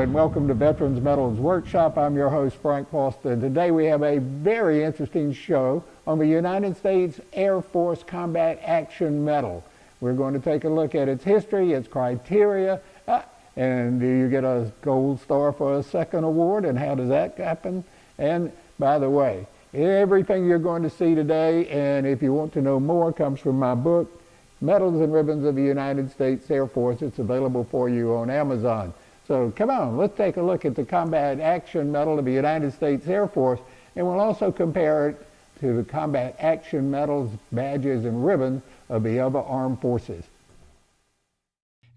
and welcome to Veterans Medals Workshop. I'm your host, Frank Foster, and today we have a very interesting show on the United States Air Force Combat Action Medal. We're going to take a look at its history, its criteria, and do you get a gold star for a second award, and how does that happen? And by the way, everything you're going to see today, and if you want to know more, comes from my book, Medals and Ribbons of the United States Air Force. It's available for you on Amazon. So come on, let's take a look at the Combat Action Medal of the United States Air Force, and we'll also compare it to the Combat Action Medals, badges, and ribbons of the other armed forces.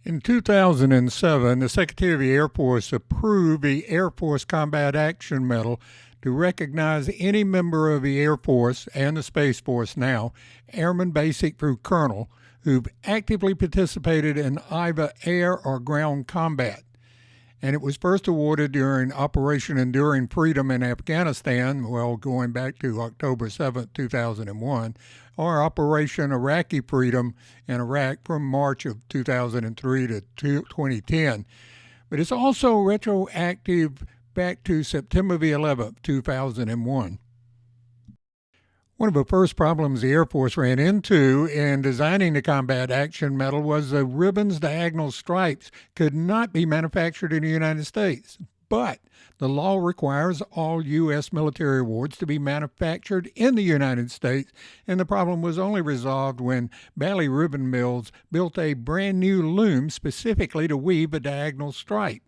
In 2007, the Secretary of the Air Force approved the Air Force Combat Action Medal to recognize any member of the Air Force and the Space Force now, Airman Basic through Colonel, who've actively participated in either air or ground combat. And it was first awarded during Operation Enduring Freedom in Afghanistan, well, going back to October 7, 2001, or Operation Iraqi Freedom in Iraq from March of 2003 to 2010. But it's also retroactive back to September the 11th, 2001. One of the first problems the Air Force ran into in designing the Combat Action Medal was the ribbon's diagonal stripes could not be manufactured in the United States. But the law requires all U.S. military awards to be manufactured in the United States, and the problem was only resolved when Bally Ribbon Mills built a brand new loom specifically to weave a diagonal stripe.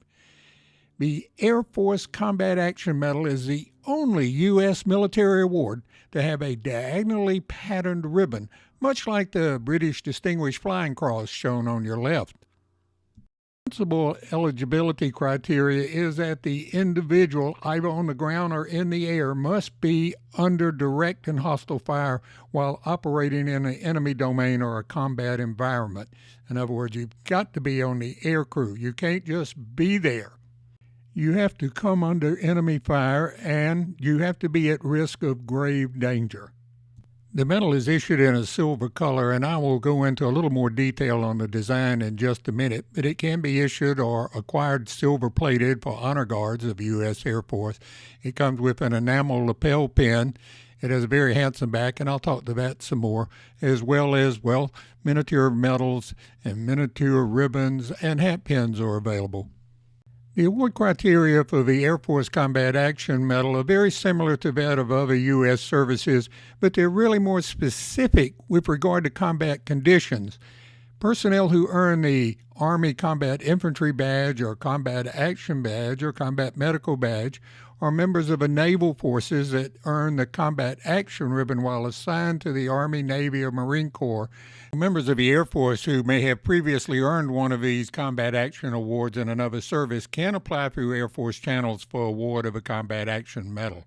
The Air Force Combat Action Medal is the only U.S. military award to have a diagonally patterned ribbon, much like the British Distinguished Flying Cross shown on your left. Principal eligibility criteria is that the individual, either on the ground or in the air, must be under direct and hostile fire while operating in an enemy domain or a combat environment. In other words, you've got to be on the air crew. You can't just be there. You have to come under enemy fire, and you have to be at risk of grave danger. The medal is issued in a silver color, and I will go into a little more detail on the design in just a minute, but it can be issued or acquired silver-plated for honor guards of the U.S. Air Force. It comes with an enamel lapel pin. It has a very handsome back, and I'll talk to that some more, as well as, miniature medals and miniature ribbons and hat pins are available. The award criteria for the Air Force Combat Action Medal are very similar to that of other U.S. services, but they're really more specific with regard to combat conditions. Personnel who earn the Army Combat Infantry Badge or Combat Action Badge or Combat Medical Badge are members of the naval forces that earn the Combat Action Ribbon while assigned to the Army, Navy, or Marine Corps. Members of the Air Force who may have previously earned one of these Combat Action Awards in another service can apply through Air Force channels for award of a Combat Action Medal.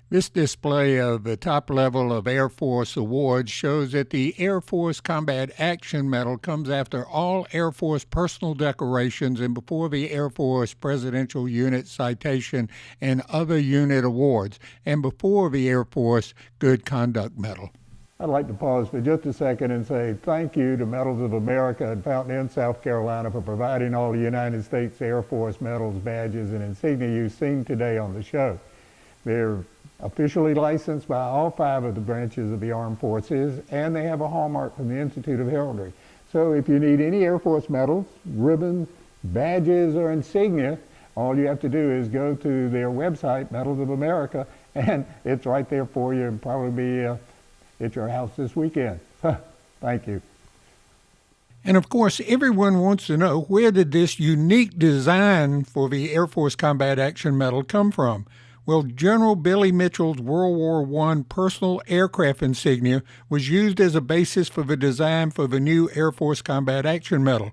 This display of the top level of Air Force awards shows that the Air Force Combat Action Medal comes after all Air Force personal decorations and before the Air Force Presidential Unit Citation and other unit awards, and before the Air Force Good Conduct Medal. I'd like to pause for just a second and say thank you to Medals of America in Fountain Inn, South Carolina, for providing all the United States Air Force medals, badges, and insignia you've seen today on the show. They're officially licensed by all 5 of the branches of the armed forces, and they have a hallmark from the Institute of Heraldry. So if you need any Air Force medals, ribbons, badges, or insignia, all you have to do is go to their website, Medals of America, and it's right there for you, and probably be at your house this weekend. Thank you. And of course, everyone wants to know, where did this unique design for the Air Force Combat Action Medal come from? Well, General Billy Mitchell's World War I personal aircraft insignia was used as a basis for the design for the new Air Force Combat Action Medal.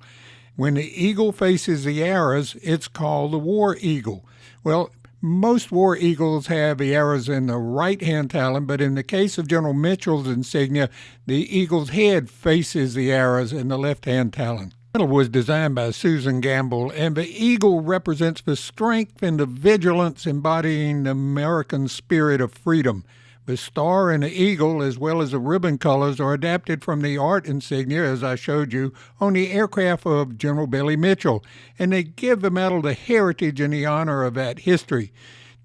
When the eagle faces the arrows, it's called the War Eagle. Well, most War Eagles have the arrows in the right-hand talon, but in the case of General Mitchell's insignia, the eagle's head faces the arrows in the left-hand talon. The medal was designed by Susan Gamble, and the eagle represents the strength and the vigilance embodying the American spirit of freedom. The star and the eagle, as well as the ribbon colors, are adapted from the art insignia, as I showed you, on the aircraft of General Billy Mitchell, and they give the medal the heritage and the honor of that history.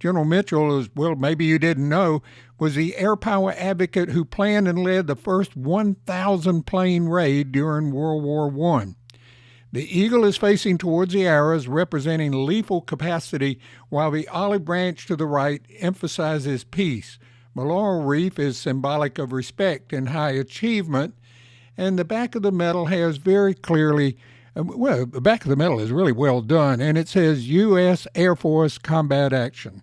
General Mitchell, as well, maybe you didn't know, was the air power advocate who planned and led the first 1,000 plane raid during World War I. The eagle is facing towards the arrows, representing lethal capacity, while the olive branch to the right emphasizes peace. The laurel wreath is symbolic of respect and high achievement, and the back of the medal has very clearly, the back of the medal is really well done, and it says U.S. Air Force Combat Action.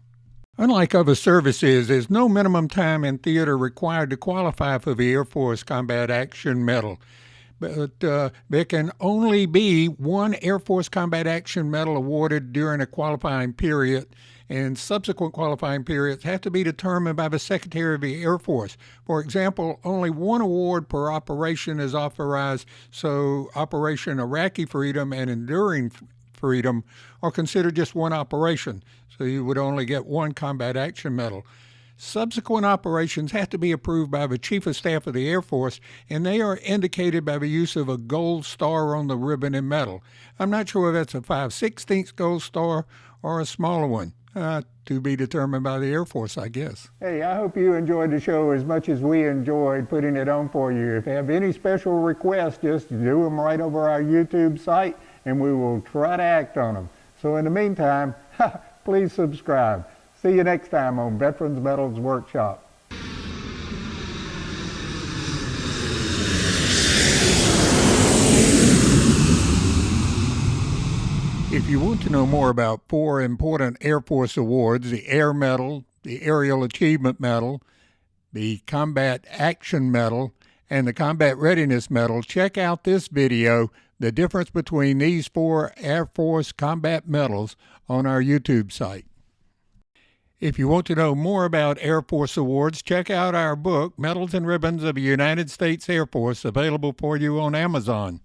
Unlike other services, there's no minimum time in theater required to qualify for the Air Force Combat Action Medal. But there can only be one Air Force Combat Action Medal awarded during a qualifying period, and subsequent qualifying periods have to be determined by the Secretary of the Air Force. For example, only one award per operation is authorized, so Operation Iraqi Freedom and Enduring Freedom are considered just one operation, so you would only get one Combat Action Medal. Subsequent operations have to be approved by the Chief of Staff of the Air Force, and they are indicated by the use of a gold star on the ribbon and medal. I'm not sure if that's a 5/16 gold star or a smaller one. To be determined by the Air Force, I guess. Hey, I hope you enjoyed the show as much as we enjoyed putting it on for you. If you have any special requests, just do them right over our YouTube site, and we will try to act on them. So in the meantime, please subscribe. See you next time on Veterans Medals Workshop. If you want to know more about 4 important Air Force awards, the Air Medal, the Aerial Achievement Medal, the Combat Action Medal, and the Combat Readiness Medal, check out this video, The Difference Between These 4 Air Force Combat Medals, on our YouTube site. If you want to know more about Air Force awards, check out our book, Medals and Ribbons of the United States Air Force, available for you on Amazon.